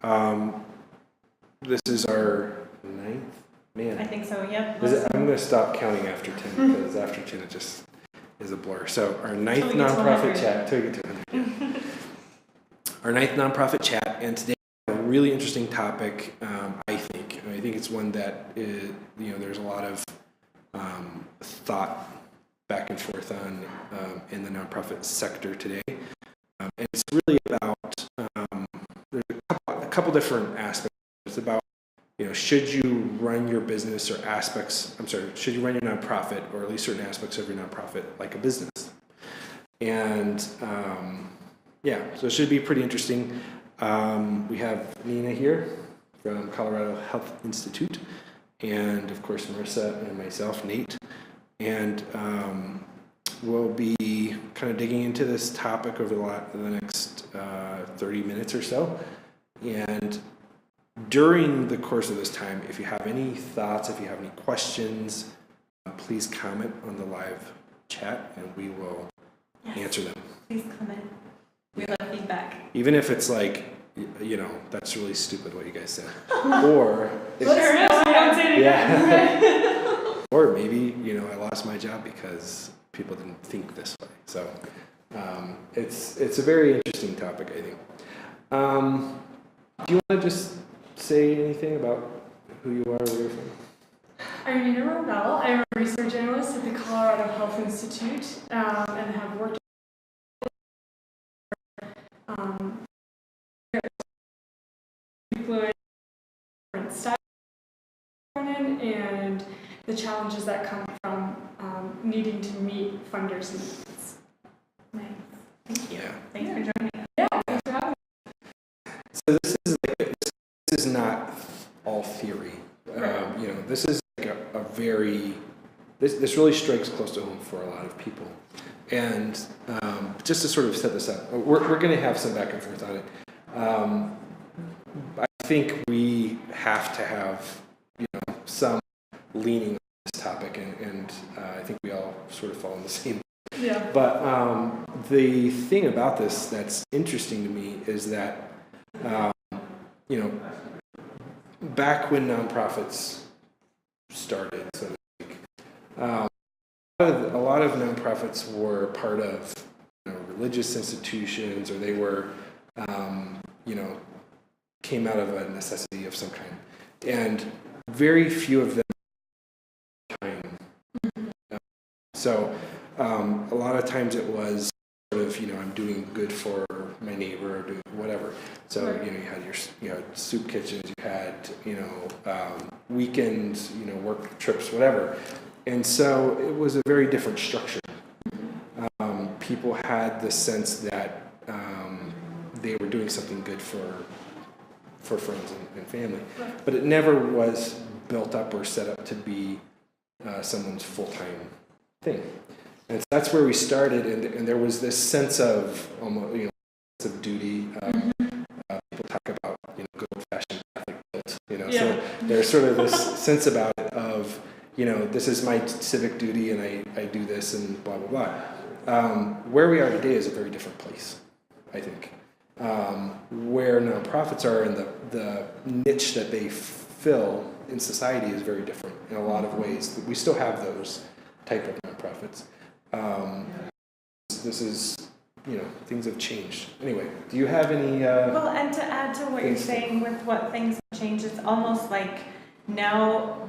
This is our ninth, man. I think so, yep. I'm going to stop counting after 10 because after 10 it just is a blur. So our ninth Till we get to nonprofit 100. chat, till we get to 100, yeah. Our ninth nonprofit chat, and today a really interesting topic, I think. I think it's one that is, there's a lot of thought back and forth on in the nonprofit sector today. And it's really about, there's a couple different aspects. It's about, should you run your business or should you run your nonprofit, or at least certain aspects of your nonprofit, like a business? And so it should be pretty interesting. We have Nina here from Colorado Health Institute, and of course Marissa and myself, Nate. And we'll be kind of digging into this topic over the next 30 minutes or so. And during the course of this time, if you have any thoughts, if you have any questions, please comment on the live chat and we will answer them. Please comment. We love feedback. Even if it's like, that's really stupid what you guys said. Or or maybe, I lost my job because people didn't think this way. So it's a very interesting topic, I think. Do you want to just say anything about who you are, where you're from? I'm Nina Rombell. I'm a research analyst at the Colorado Health Institute and have worked influence different styles and the challenges that come from needing to meet funders' needs. Nice. Thank you. Yeah. Thanks for joining us. Yeah, thanks for having me. So this is not all theory. This is like a very, this really strikes close to home for a lot of people. And just to sort of set this up, we're going to have some back and forth on it. I think we have to have, some leaning on this topic, and I think we all sort of fall in the same. Yeah. But the thing about this that's interesting to me is that, back when nonprofits started, so to speak, a lot of nonprofits were part of religious institutions, or they were, came out of a necessity of some kind. And very few of them time. So a lot of times it was sort of, I'm doing good for my neighbor or doing whatever. So, Right. You had your soup kitchens, you had, weekends, work trips, whatever. And so it was a very different structure. People had the sense that they were doing something good for friends and family. Right. But it never was built up or set up to be someone's full-time thing. And so that's where we started, and there was this sense of almost, sense of duty. People talk about, good old-fashioned Catholic guilt. Yeah. So there's sort of this sense about it of, this is my civic duty, and I do this, and blah blah blah. Where we are today is a very different place, I think. Where nonprofits are in the niche that they fill in society is very different in a lot of ways. We still have those type of nonprofits. This is, things have changed. Anyway, do you have any? Well, and to add to what you're saying with what things have changed, it's almost like now,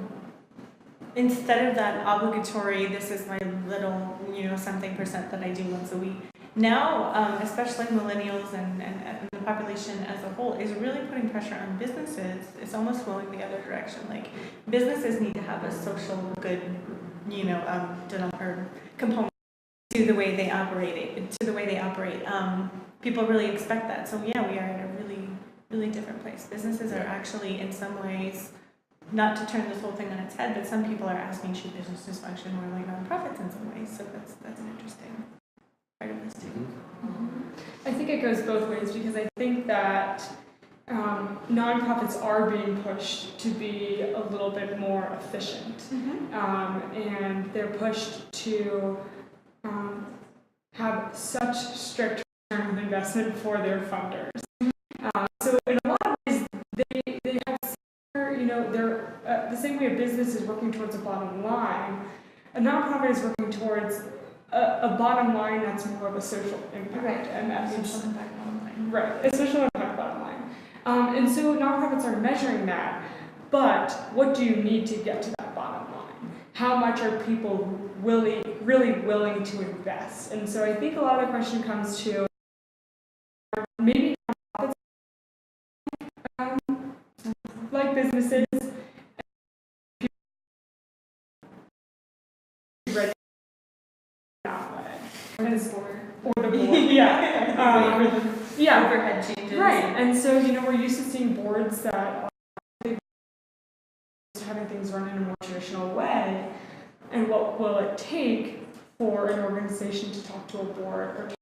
instead of that obligatory, this is my little, something percent that I do once a week. Now, especially millennials and the population as a whole is really putting pressure on businesses. It's almost flowing the other direction. Like, businesses need to have a social good, or component to the way they operate. People really expect that. So yeah, we are at a really, really different place. Businesses are actually, in some ways, not to turn this whole thing on its head, but some people are asking, should businesses function more like nonprofits in some ways? So that's an interesting part of this too. I think it goes both ways, because I think that nonprofits are being pushed to be a little bit more efficient, and they're pushed to have such strict return of investment for their funders. So in a lot of ways, working towards a bottom line. A nonprofit is working towards a bottom line that's more of a social impact, and that means Social impact bottom line. right, a social impact bottom line. And so nonprofits are measuring that, but what do you need to get to that bottom line? How much are people really willing to invest? And so I think a lot of the question comes to maybe nonprofits like businesses ready that way. Or the board. Or the board, yeah. Yeah. Overhead changes. Right, and so, we're used to seeing boards that are having things run in a more traditional way, and what will it take for an organization to talk to a board or to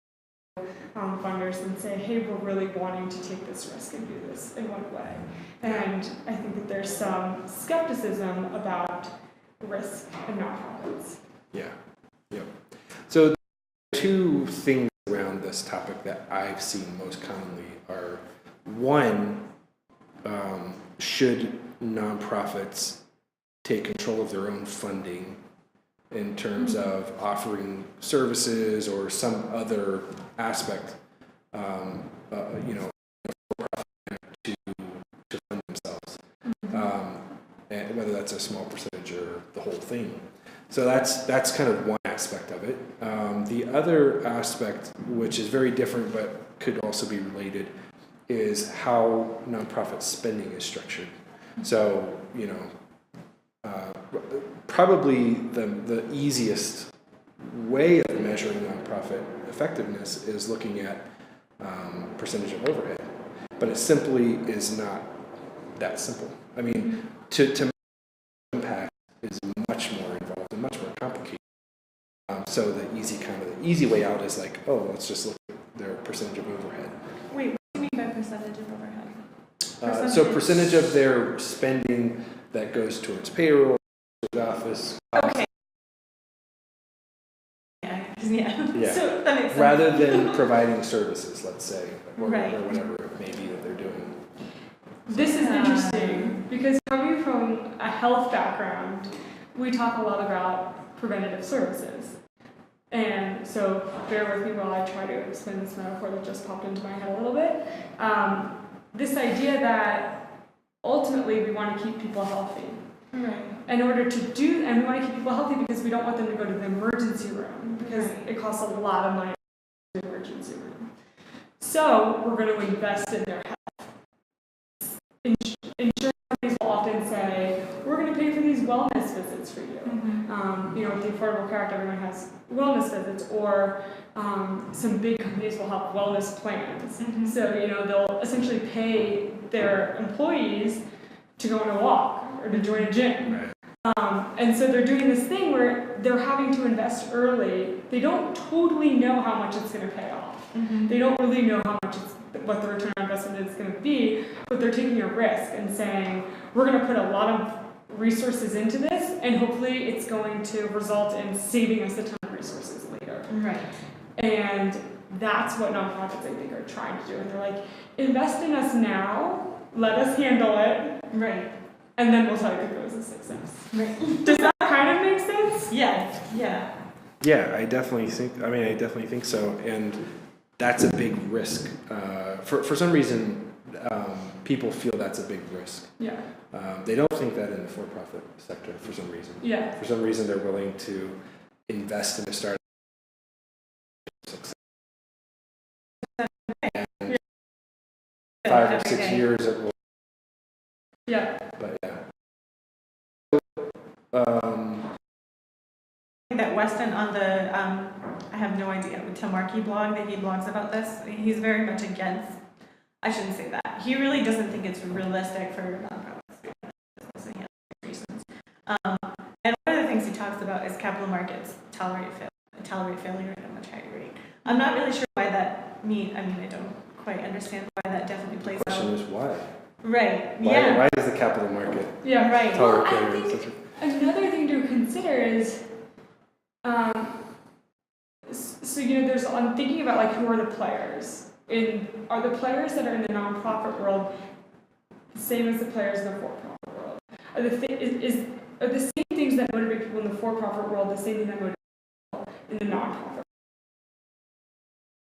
funders and say, hey, we're really wanting to take this risk and do this in one way. And I think that there's some skepticism about risk in nonprofits. Yeah. Yep. So two things around this topic that I've seen most commonly are, one, should nonprofits take control of their own funding in terms of offering services or some other aspect, to fund themselves, and whether that's a small percentage or the whole thing. So that's kind of one aspect of it. The other aspect, which is very different but could also be related, is how nonprofit spending is structured. So, probably the easiest way of measuring nonprofit effectiveness is looking at percentage of overhead, but it simply is not that simple. I mean, to impact is much more involved and much more complicated. So the easy way out is like, oh, let's just look at their percentage of overhead. Wait, what do you mean by percentage of overhead? So percentage of their spending that goes towards payroll, office. Okay. Yeah. So that makes sense. Rather than providing services, let's say, or whatever it may be that they're doing. This is interesting because coming from a health background, we talk a lot about preventative services. And so bear with me while I try to explain this metaphor that just popped into my head a little bit. This idea that ultimately we want to keep people healthy. Right. In order to do, and we want to keep people healthy because we don't want them to go to the emergency room because it costs a lot of money to go to the emergency room. So we're going to invest in their health. Insurance companies will often say, we're going to pay for these wellness visits for you. With the Affordable Care Act, everyone has wellness visits, or some big companies will have wellness plans. So, they'll essentially pay their employees to go on a walk or to join a gym. Right. And so they're doing this thing where they're having to invest early. They don't totally know how much it's going to pay off. They don't really know what the return on investment is going to be, but they're taking a risk and saying, we're going to put a lot of resources into this, and hopefully it's going to result in saving us a ton of resources later. Right. And that's what nonprofits, I think, are trying to do. And they're like, invest in us now, let us handle it, Right. and then we'll tell you if it was a success. Right. Does that kind of make sense? Yeah. Yeah, I definitely think so, and that's a big risk. For some reason, people feel that's a big risk. Yeah. They don't think that in the for-profit sector for some reason. Yeah. For some reason, they're willing to invest in a startup. And 5 or 6 years it will. Yeah. But yeah. That Weston on the, I have no idea, with Tamarki blog that he blogs about this, he's very much against, I shouldn't say that. He really doesn't think it's realistic for nonprofits to do business, and he has reasons. And one of the things he talks about is capital markets tolerate failure at a much higher rate. I'm not really sure why that I don't quite understand why that definitely plays The question out. is why? Right, Why does the capital market Yeah. Right. Well, tolerate I failure? think another thing to consider is, I'm thinking about like who are the players? Are the players that are in the nonprofit world the same as the players in the for-profit world? Are the same that motivate people in the for-profit world, the same thing that motivates people in the nonprofit are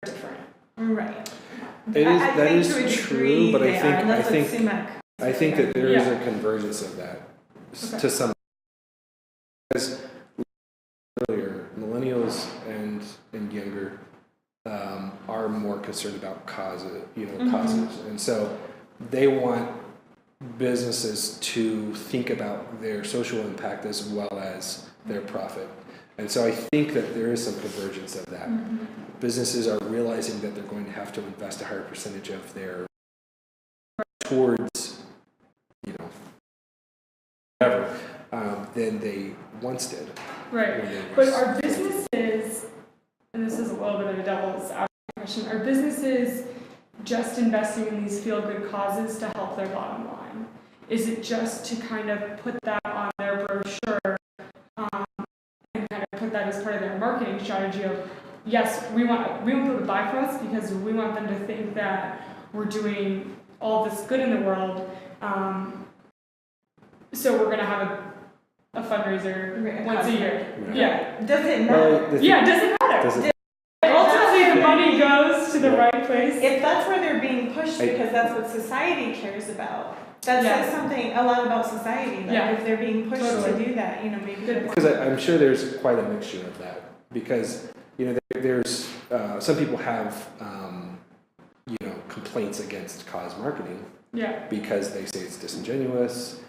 different. Right. That think is to a true, degree but they are, and that's what I Sumac. think that there is Yeah. a convergence of that Okay. to some. Because earlier, millennials and younger are more concerned about causes, causes, and so they want businesses to think about their social impact as well as their profit. And so I think that there is some convergence of that. Businesses are realizing that they're going to have to invest a higher percentage of their towards, whatever, than they once did. Right. when they But was- are businesses, and this is a little bit of a devil's advocate question, are businesses just investing in these feel-good causes to help their bottom line? Is it just to kind of put that on their brochure and kind of put that as part of their marketing strategy of, yes, we want people to buy from us because we want them to think that we're doing all this good in the world, so we're going to have a fundraiser Right, a once a cause. year. Right. Yeah. Does it matter? Well, Yeah, it doesn't matter. doesn't- Ultimately, the money goes to the right place. If that's where they're being pushed I- because that's what society cares about, that Yeah. says something a lot about society. Like Yeah. if they're being pushed Totally. to do that, maybe Good they're Because I'm sure there's quite a mixture of that. Because there's some people have complaints against cause marketing Yeah, because they say it's disingenuous.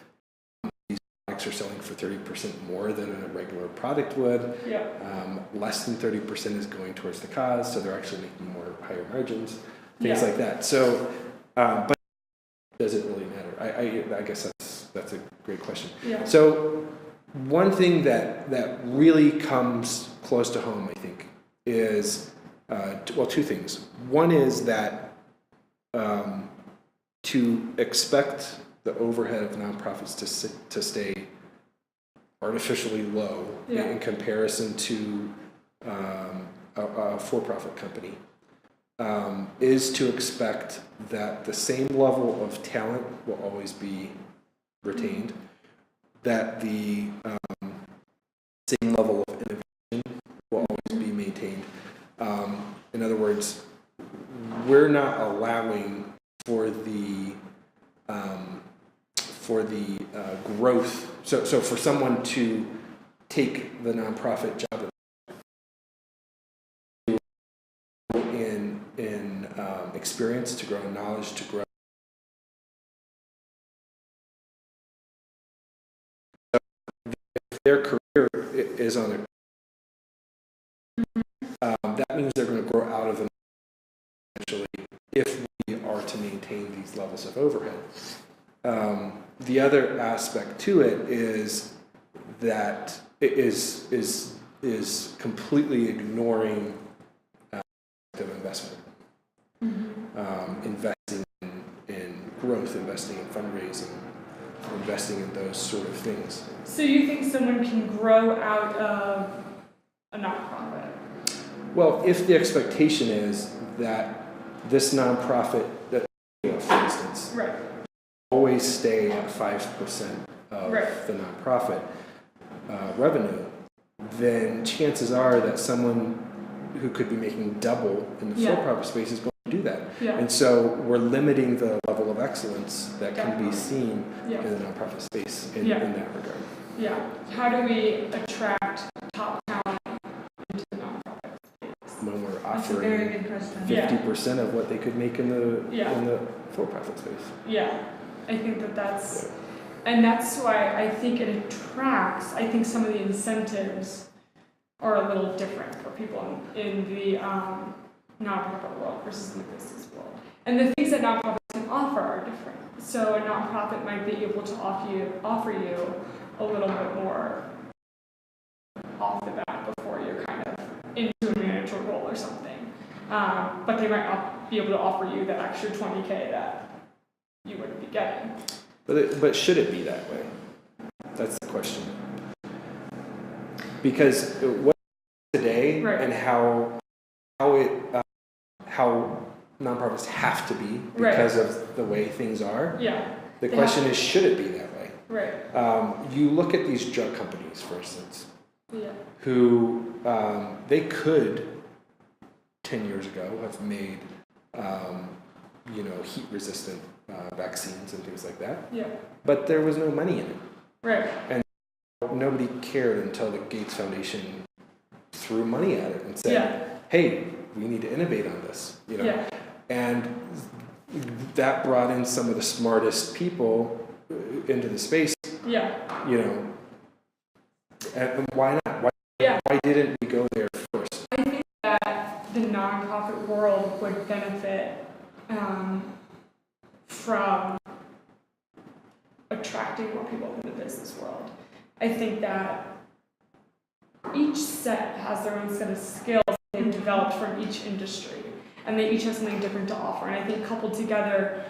These products are selling for 30% more than a regular product would. yeah, Less than 30% is going towards the cause, so they're actually making higher margins, things Yeah. like that. So, but does it really matter? I guess that's a great question. yeah. So, one thing that really comes close to home, I think, is two things. One is that to expect the overhead of nonprofits to stay artificially low Yeah. in comparison to a for-profit company is to expect that the same level of talent will always be retained, that the same level of innovation will always be maintained. In other words, we're not allowing for the growth. So for someone to take the nonprofit job in experience, to grow in knowledge, to grow. If their career is on that means they're going to grow out of them eventually if we are to maintain these levels of overhead. The other aspect to it is that it is completely ignoring of investment, investing in growth, investing in fundraising, investing in those sort of things. So you think someone can grow out of a nonprofit? Well, if the expectation is that this nonprofit, for instance, Right. always stay at 5% of Right. the nonprofit revenue, then chances are that someone who could be making double in the Yeah. for-profit space is going to do that. Yeah. And so we're limiting the level of excellence that can be Definitely. seen Yeah. in the nonprofit space in Yeah. that regard. Yeah. How do we attract top talent into the nonprofit space? When we're That's a very offering good question. Yeah. 50% of what they could make in Yeah. the for-profit space. Yeah, I think that's, and that's why I think it attracts, I think some of the incentives are a little different for people in the nonprofit world versus in the business world. And the things that nonprofits can offer are different. So a nonprofit might be able to offer you a little bit more off the bat before you're kind of into a manager role or something. But they might not be able to offer you that extra $20K that you wouldn't be getting. But should it be that way? That's the question. Because what today Right. and how nonprofits have to be Right. because of the way things are. Yeah, The They question is, should it be that way? Right. You look at these drug companies, for instance, Yeah. who they could 10 years ago have made heat resistant vaccines and things like that, Yeah. but there was no money in it. Right. And nobody cared until the Gates Foundation threw money at it and said, Yeah. hey, we need to innovate on this, Yeah. and that brought in some of the smartest people into the space, Yeah. and why not? Why didn't we go there first? I think that the nonprofit world would benefit from attracting more people to the business world. I think that each set has their own set of skills they've developed from each industry, and they each have something different to offer. And I think coupled together,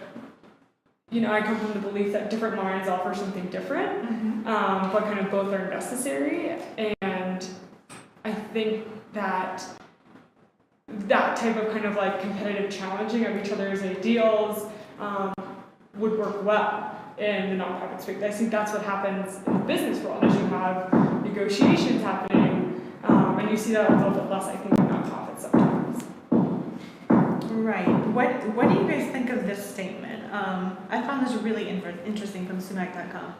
I come from the belief that different minds offer something different, but kind of both are necessary. And I think that type of kind of like competitive challenging of each other's ideals would work well in the nonprofit space. I think that's what happens in the business world, is you have negotiations happening, and you see that a little bit less, I think, in nonprofits sometimes. Right. What do you guys think of this statement? I found this really interesting from sumac.com.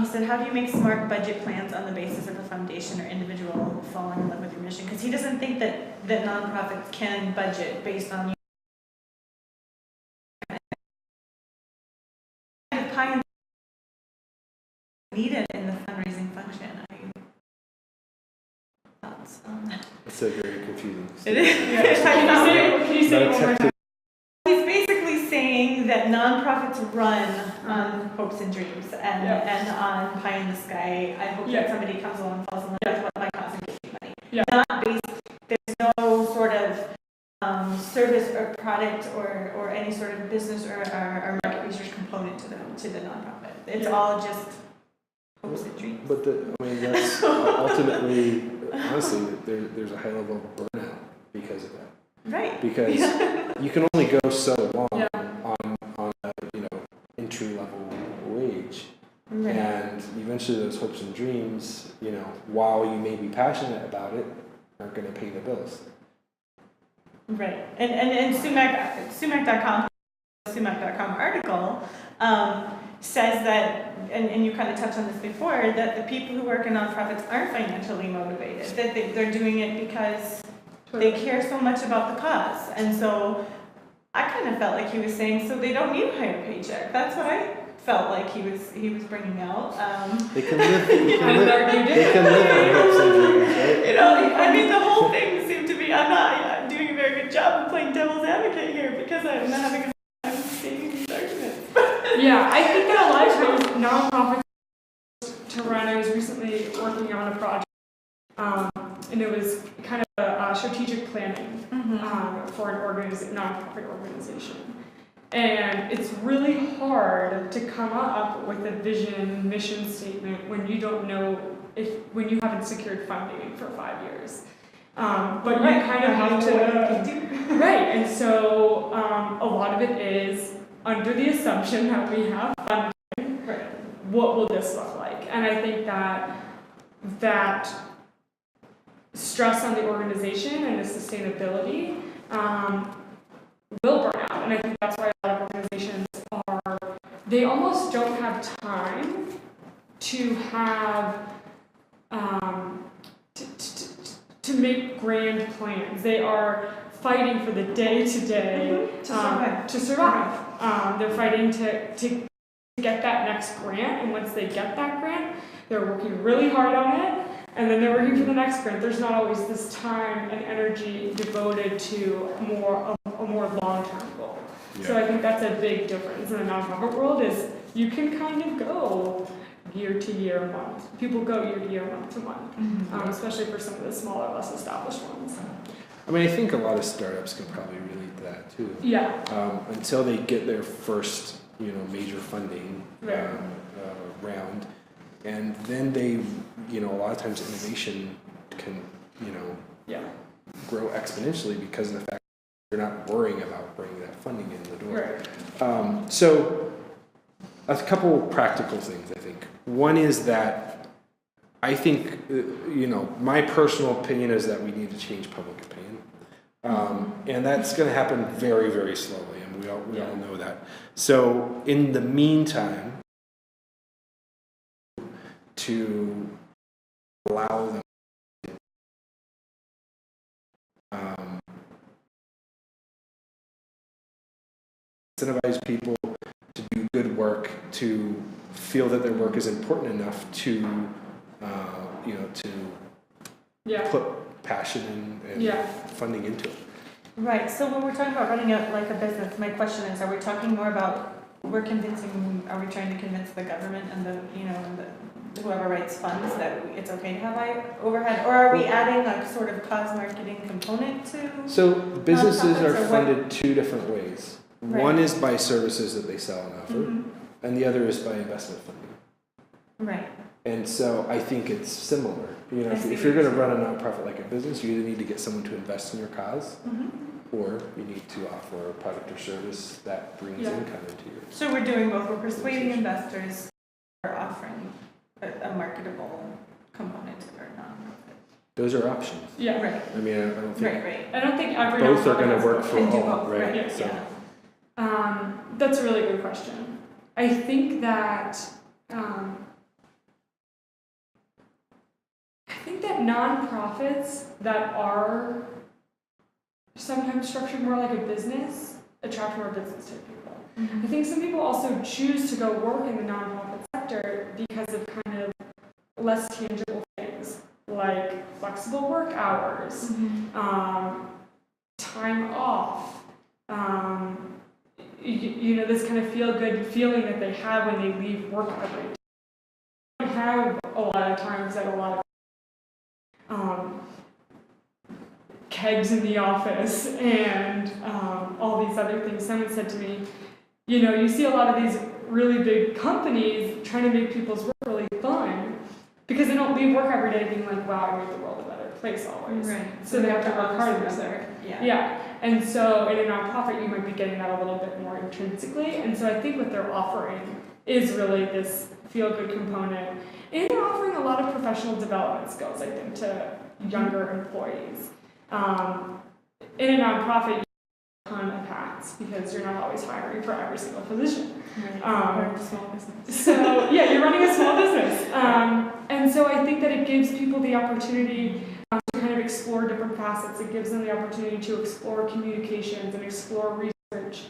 He said, how do you make smart budget plans on the basis of a foundation or individual falling in love with your mission? Because he doesn't think that nonprofits can budget based on kind of needed in the fundraising function. Thoughts on that? It's a very confusing It statement. is. Yeah. Can you say it one more time? He's basically saying that nonprofits run on hopes and dreams and on pie in the sky. I hope that somebody comes along and falls in love with what my cause and gives me money. Yeah. Not based. There's no sort of service or product or any sort of business or market research component to the nonprofit. It's all just hopes and dreams. But that's ultimately, honestly, there's a high level of burnout because of that. Right. Because you can only go so long Yeah. on a entry level wage, Right. and eventually those hopes and dreams, while you may be passionate about it, aren't going to pay the bills. Right. And sumac.com article says that, and you kind of touched on this before, that the people who work in nonprofits aren't financially motivated, that they're doing it because they care so much about the cause. And so I kind of felt like he was saying, so they don't need a higher paycheck. That's what I felt like he was bringing out. They can live. They can Yeah. live on hopes and dreams, right? I mean, the whole thing seemed to be, I'm doing a very good job of playing devil's advocate here because I'm not having a time stating these arguments. Yeah, I think that a lot of times nonprofits to run. I was recently working on a project, and it was kind of a strategic planning for an nonprofit organization. And it's really hard to come up with a vision, mission statement when you don't know when you haven't secured funding for 5 years. But you kind of have to, right, and so a lot of it is under the assumption that we have funding, what will this look like? And I think that stress on the organization and the sustainability will burn out. And I think that's why a lot of organizations they almost don't have time to have, to make grand plans. They are fighting for the day-to-day to survive. They're fighting to get that next grant, and once they get that grant, they're working really hard on it, and then they're working for the next grant. There's not always this time and energy devoted to a more long-term goal. Yeah. So I think that's a big difference in the nonprofit world, is you can kind of go year to year, month. People go year to year, month to month, especially for some of the smaller, less established ones. I mean, I think a lot of startups can probably relate to that too. Yeah. Until they get their first, major funding round, and then they, a lot of times innovation can, grow exponentially because of the fact that you're not worrying about bringing that funding in the door. Right. So a couple practical things, I think. One is that I think, my personal opinion is that we need to change public opinion. And that's going to happen very, very slowly, and we all know that. So in the meantime, to allow them incentivize people to do good work, to feel that their work is important enough to put passion and funding into it. Right, so when we're talking about running a business, my question is, are we talking more about, are we trying to convince the government and the whoever writes funds that it's okay to have overhead, or are we adding a sort of cause marketing component to? So businesses nonprofits, are or what? funded two different ways. Right. One is by services that they sell and offer, Mhm. and the other is by investment funding. Right, And so I think it's similar. I see If you're what going to you're run a nonprofit like a business, you either need to get someone to invest in your cause, Mhm. or you need to offer a product or service that brings Yeah. income into your. So we're doing both, we're persuading investors, or offering a marketable component to our nonprofit. Those are options. Yeah. Right, I mean, I don't think right. I don't think every both are nonprofit going has to work both. for Can do all, both, right? right, So, yeah. That's a really good question. I think that nonprofits that are sometimes structured more like a business attract more business type people. I think some people also choose to go work in the nonprofit sector because of kind of less tangible things like flexible work hours, time off, this kind of feel-good feeling that they have when they leave work every day. They don't have a lot of times at a lot of kegs in the office and all these other things. Someone said to me, you see a lot of these really big companies trying to make people's work really fun because they don't leave work every day being like, wow, I made the world a better place always. Right. So they have to work hard to there. Yeah. And so in a nonprofit, you might be getting that a little bit more intrinsically. And so I think what they're offering is really this feel-good component. And they're offering a lot of professional development skills, I think, to younger employees. In a nonprofit, you have a ton of hats because you're not always hiring for every single position. Right. Small business. So, yeah, you're running a small business. And so I think that it gives people the opportunity to kind of explore different facets. It gives them the opportunity to explore communications and explore research.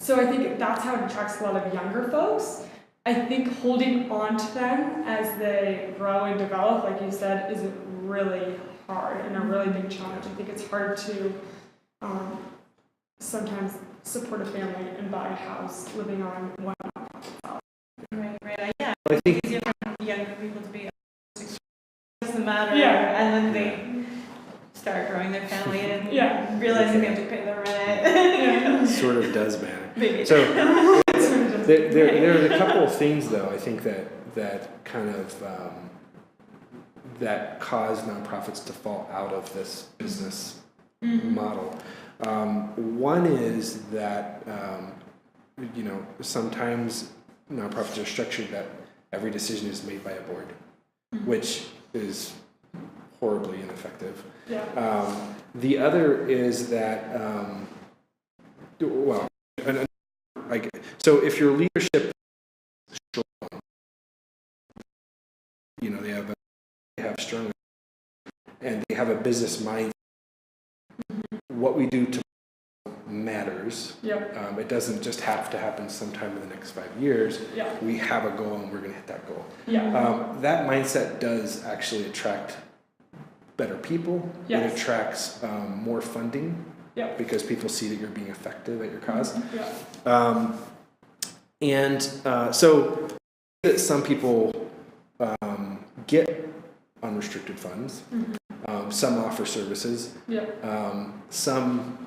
So I think that's how it attracts a lot of younger folks. I think holding on to them as they grow and develop, like you said, is really hard and a really big challenge. I think it's hard to sometimes support a family and buy a house living on one nonprofit salary. Right. Yeah. I think It's easier for younger people to be. Doesn't matter. Yeah. And then they start growing their family and Yeah. realizing they have to pay the rent. it sort of does matter. Maybe. So there's a couple of things, though, I think that kind of that cause nonprofits to fall out of this business model. One is that sometimes nonprofits are structured that every decision is made by a board, which is horribly ineffective. Yeah. The other is that so if your leadership is strong, they have strong, and they have a business mind. What we do tomorrow matters. Yep. It doesn't just have to happen sometime in the next 5 years. Yeah. We have a goal and we're going to hit that goal. Yeah. That mindset does actually attract better people. Yes. It attracts more funding. Yep. Because people see that you're being effective at your cause. Yeah. So that some people get unrestricted funds, some offer services, some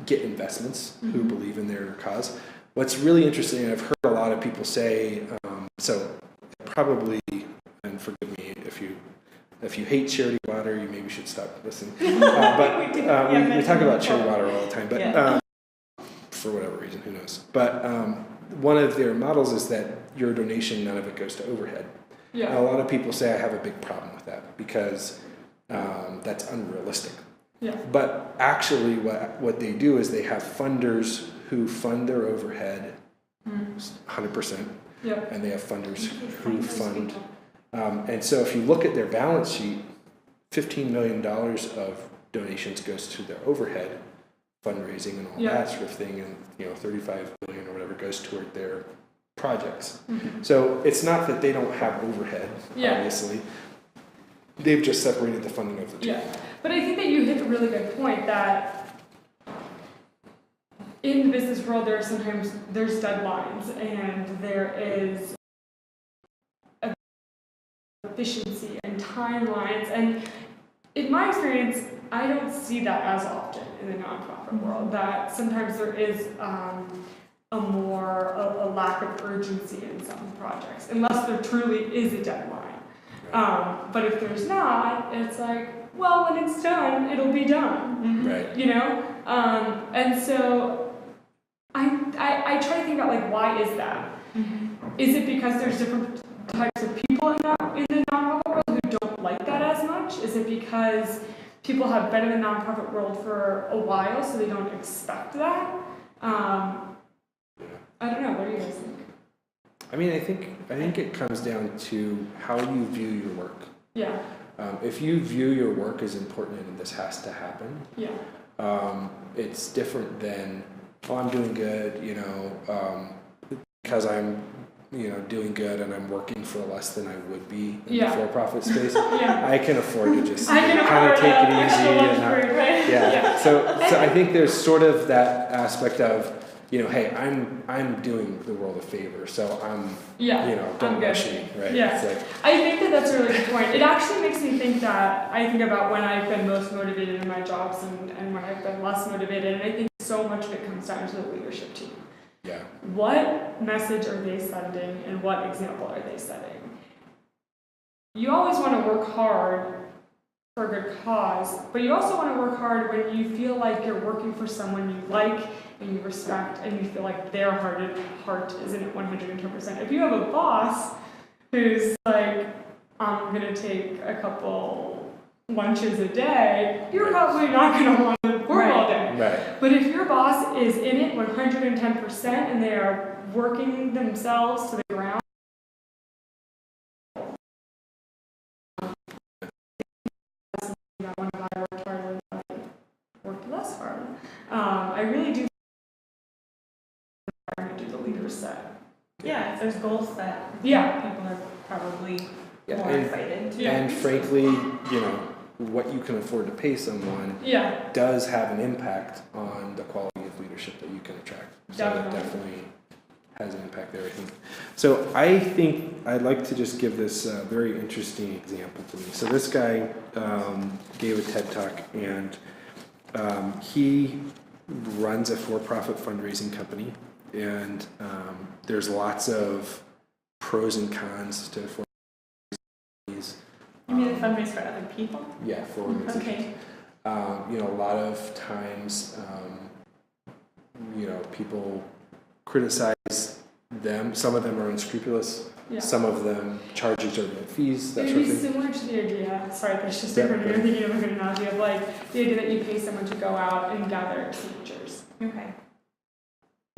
get investments who believe in their cause. What's really interesting, and I've heard a lot of people say, so probably, and forgive me if you hate Charity Water, you maybe should stop listening. But we talk about Charity Water all the time. But for whatever reason, who knows. But one of their models is that your donation, none of it goes to overhead. Yeah. Now, a lot of people say I have a big problem with that because that's unrealistic. Yeah. But actually what they do is they have funders who fund their overhead 100%, Yeah. and they have funders who fund. And so if you look at their balance sheet, $15 million of donations goes to their overhead, fundraising and all Yeah. that sort of thing, and 35 billion or whatever goes toward their projects. Mm-hmm. So it's not that they don't have overhead, Yeah. obviously. They've just separated the funding of the two. Yeah, but I think that you hit a really good point that in the business world there's deadlines and there is efficiency and timelines, and in my experience I don't see that as often in the nonprofit world, that sometimes there is a lack of urgency in some projects unless there truly is a deadline. But if there's not, it's like, well, when it's done, it'll be done. Right. And so I try to think about, like, why is that? Is it because there's different types of people in the nonprofit world who don't like that as much? Is it because people have been in the nonprofit world for a while, so they don't expect that? I don't know. What do you guys think? I mean, I think it comes down to how you view your work. Yeah. If you view your work as important and this has to happen, Yeah. it's different than, oh, I'm doing good, because I'm, doing good and I'm working for less than I would be in the for-profit space. Yeah. I can afford to just I can kind of afford take it extra easy lunch and not, break, right? yeah. So I think there's sort of that aspect of, hey, I'm doing the world a favor, so I'm, don't rush me, right? Yeah. It's like, I think that that's a really good point. It actually makes me think that I think about when I've been most motivated in my jobs and when I've been less motivated, and I think so much of it comes down to the leadership team. yeah. What message are they sending and what example are they setting? You always want to work hard for a good cause, but you also want to work hard when you feel like you're working for someone you like and you respect and you feel like their heart isn't at 110%. If you have a boss who's like, I'm going to take a couple lunches a day, you're probably not going to want to work all day. Right. But if your boss is in it 110% and they are working themselves to the ground, one of I worked hard with, I worked less hard. I really do do the leader set. Yeah, if there's goals set, Yeah. people are probably Yeah, more excited to. And frankly, what you can afford to pay someone Yeah. does have an impact on the quality of leadership that you can attract. So that Definitely. definitely has an impact there, I think. So I think I'd like to just give this very interesting example to me. So this guy gave a TED Talk, and he runs a for-profit fundraising company, and there's lots of pros and cons to fundraising. You mean a fundraise for other people? Yeah, for organizations. Okay. A lot of times, people criticize them. Some of them are unscrupulous. Yeah. Some of them charge exorbitant fees, that It sort would of be thing. similar to the idea, sorry, that's just Yeah, different. right. I'm thinking of a good analogy of like the idea that you pay someone to go out and gather signatures. Okay.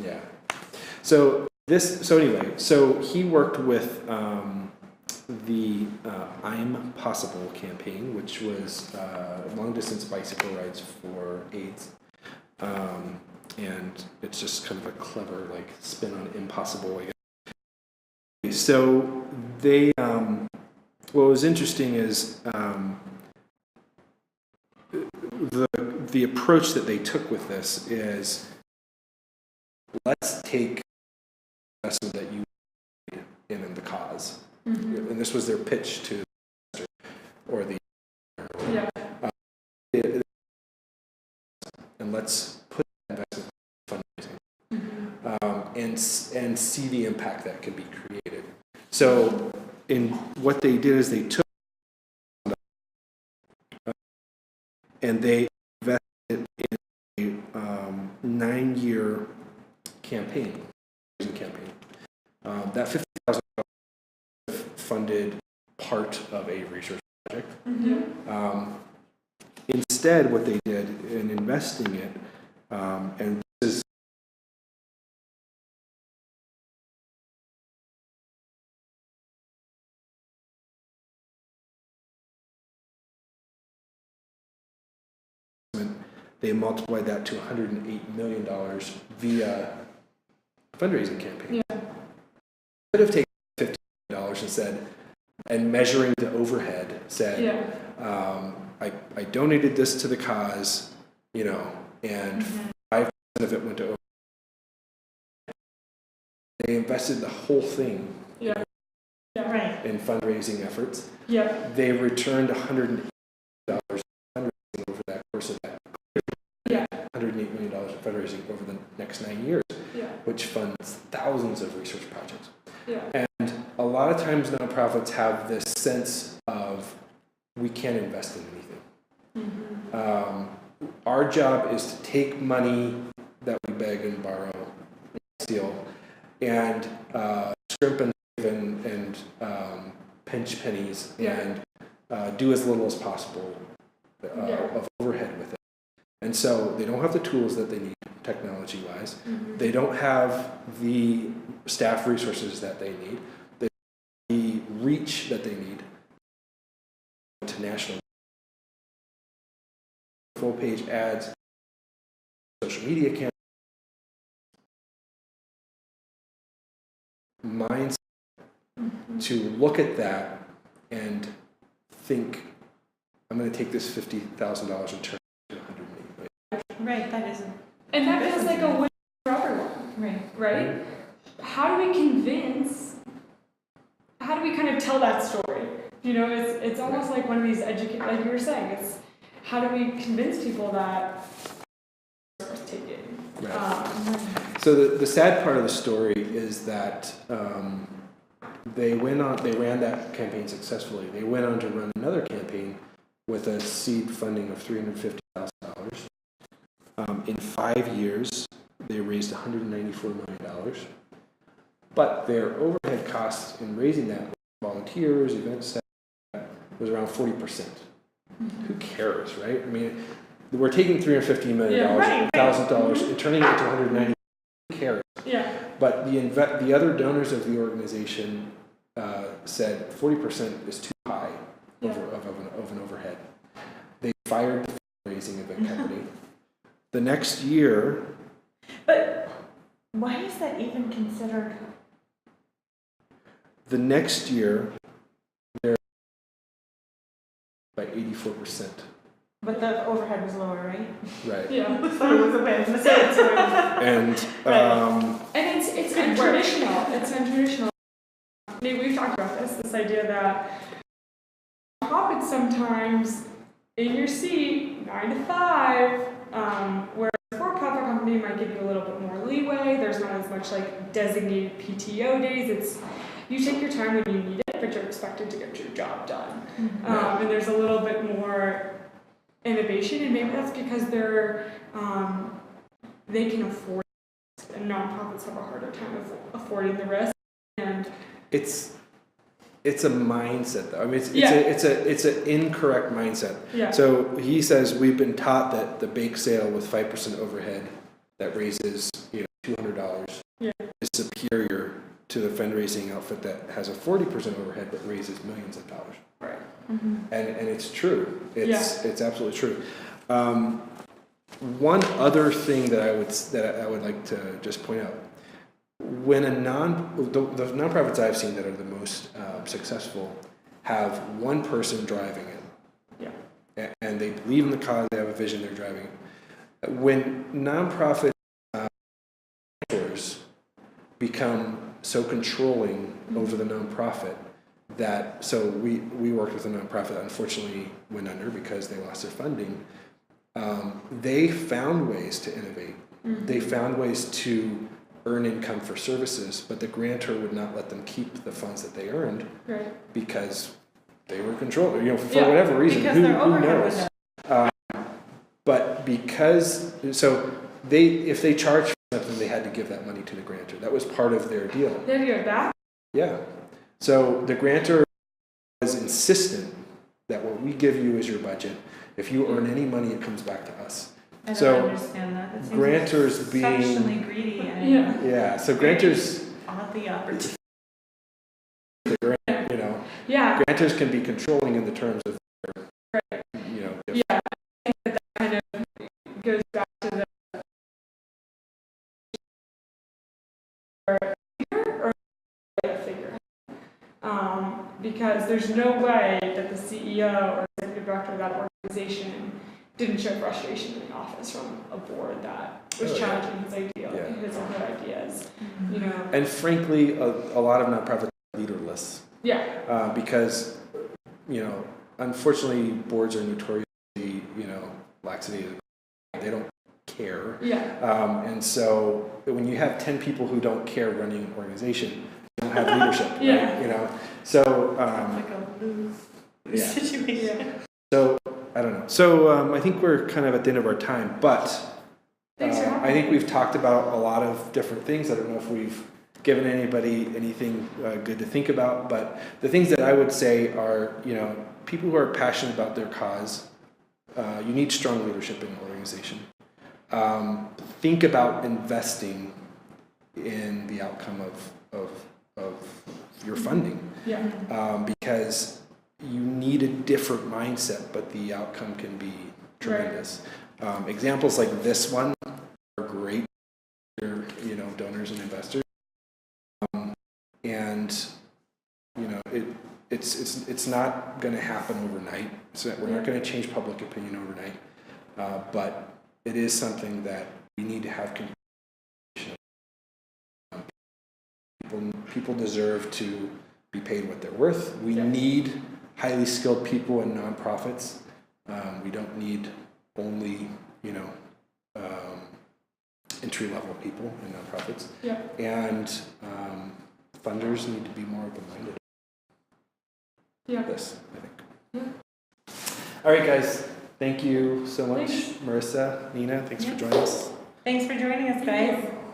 Yeah. So he worked with the I'm Possible campaign, which was long distance bicycle rides for AIDS. And it's just kind of a clever spin on impossible, I guess. So they, what was interesting is the approach that they took with this is, let's take the investment that you made in the cause, and this was their pitch to or the Yeah. and let's put that investment in fundraising, and see the impact that can be created. So, in what they did is they took and they invested in a 9-year campaign. That $50,000 funded part of a research project. Instead, what they did in investing it, and this is they multiplied that to $108 million via a fundraising campaign. Could have taken $50 million and said, and measuring the overhead, said, I donated this to the cause, you know, and 5% of it went to overhead. They invested the whole thing in fundraising efforts. They returned $108 fundraising over that course of that. $108 million in fundraising over the next 9 years, which funds thousands of research projects. And a lot of times nonprofits have this sense of we can't invest in anything. Our job is to take money that we beg and borrow, and steal, and scrimp and save and pinch pennies and do as little as possible of overhead with it. And so they don't have the tools that they need technology-wise. They don't have the staff resources that they need. The reach that they need to national full-page ads, social media campaigns, mindset to look at that and think, I'm going to take this $50,000 and turn it to $108 million. Right, that isn't. And that feels like a win for everyone. Right? How do we convince, how do we kind of tell that story? You know, it's almost like one of these like you were saying, it's how do we convince people that it's worth taking? So the sad part of the story is that they ran that campaign successfully. They went on to run another campaign with a seed funding of $350,000. In 5 years, they raised $194 million. But their overhead costs in raising that, volunteers, events, staff, was around 40%. Who cares, right? I mean, we're taking $350 million, $1,000, and turning it into $190 million. Who cares? But the other donors of the organization said 40% is too high of an overhead. They fired the fundraising event company. The next year. But why is that even considered? The next year, they're by 84%. But the overhead was lower, right? Right. So it was a win. And it's untraditional. It's untraditional. Maybe we've talked about this idea that nonprofits sometimes in your seat, 9 to 5, where a for-profit company might give you a little bit more leeway. There's not as much like designated PTO days. It's you take your time when you need it, but you're expected to get your job done. And there's a little bit more innovation, and maybe that's because they can afford it, and nonprofits have a harder time of affording the risk. And it's a mindset, though. I mean, it's an incorrect mindset. So he says we've been taught that the bake sale with 5% overhead that raises $200 is superior to the fundraising outfit that has a 40% overhead but raises millions of dollars. Right. And it's true. It's absolutely true. One other thing that I would like to just point out: when the nonprofits I've seen that are the most successful have one person driving it, and they believe in the cause, they have a vision, they're driving it. When nonprofit managers become so controlling over the nonprofit that, so we worked with a nonprofit that unfortunately went under because they lost their funding. They found ways to innovate. They found ways to earn income for services, but the grantor would not let them keep the funds that they earned because they were controlled, for whatever reason. Because who knows? But because, so if they charged for something, they had to give that money part of their deal. They have to give it back? Yeah. So the grantor was insistent that what we give you is your budget. If you earn any money, it comes back to us. I don't So understand that. It seems grantors being exceptionally greedy and Yeah. so grantors oddly opportunistic. the grant, Yeah. grantors can be controlling in the terms of their, Yeah. I think that kind of goes back to the or figure. Because there's no way that the CEO or executive director of that organization didn't show frustration in the office from a board that was Oh, yeah. challenging his idea, Yeah. his or her ideas. Mm-hmm. and frankly, a lot of nonprofits are leaderless because unfortunately, boards are notoriously laxative. They don't care. Yeah. And so when you have 10 people who don't care running an organization, you don't have leadership. Yeah. Right? So Like a lose yeah. situation. Yeah. So I don't know. So I think we're kind of at the end of our time, but Thanks for having I think me. we've talked about a lot of different things. I don't know if we've given anybody anything good to think about, but the things that I would say are, people who are passionate about their cause, you need strong leadership in an organization. Think about investing in the outcome of your funding, Yeah. because you need a different mindset, but the outcome can be tremendous. Examples like this one are great for donors and investors, and it's not going to happen overnight. So we're not going to change public opinion overnight, but it is something that we need to have consideration of. People deserve to be paid what they're worth. We need highly skilled people in nonprofits. We don't need only entry-level people in nonprofits. Yeah. And funders need to be more open-minded. Yeah. This, I think. Yeah. All right, guys. Thank you so much, Thanks. Marissa, Nina. Thanks for Yeah. joining us. Thanks for joining us, Thank guys. you.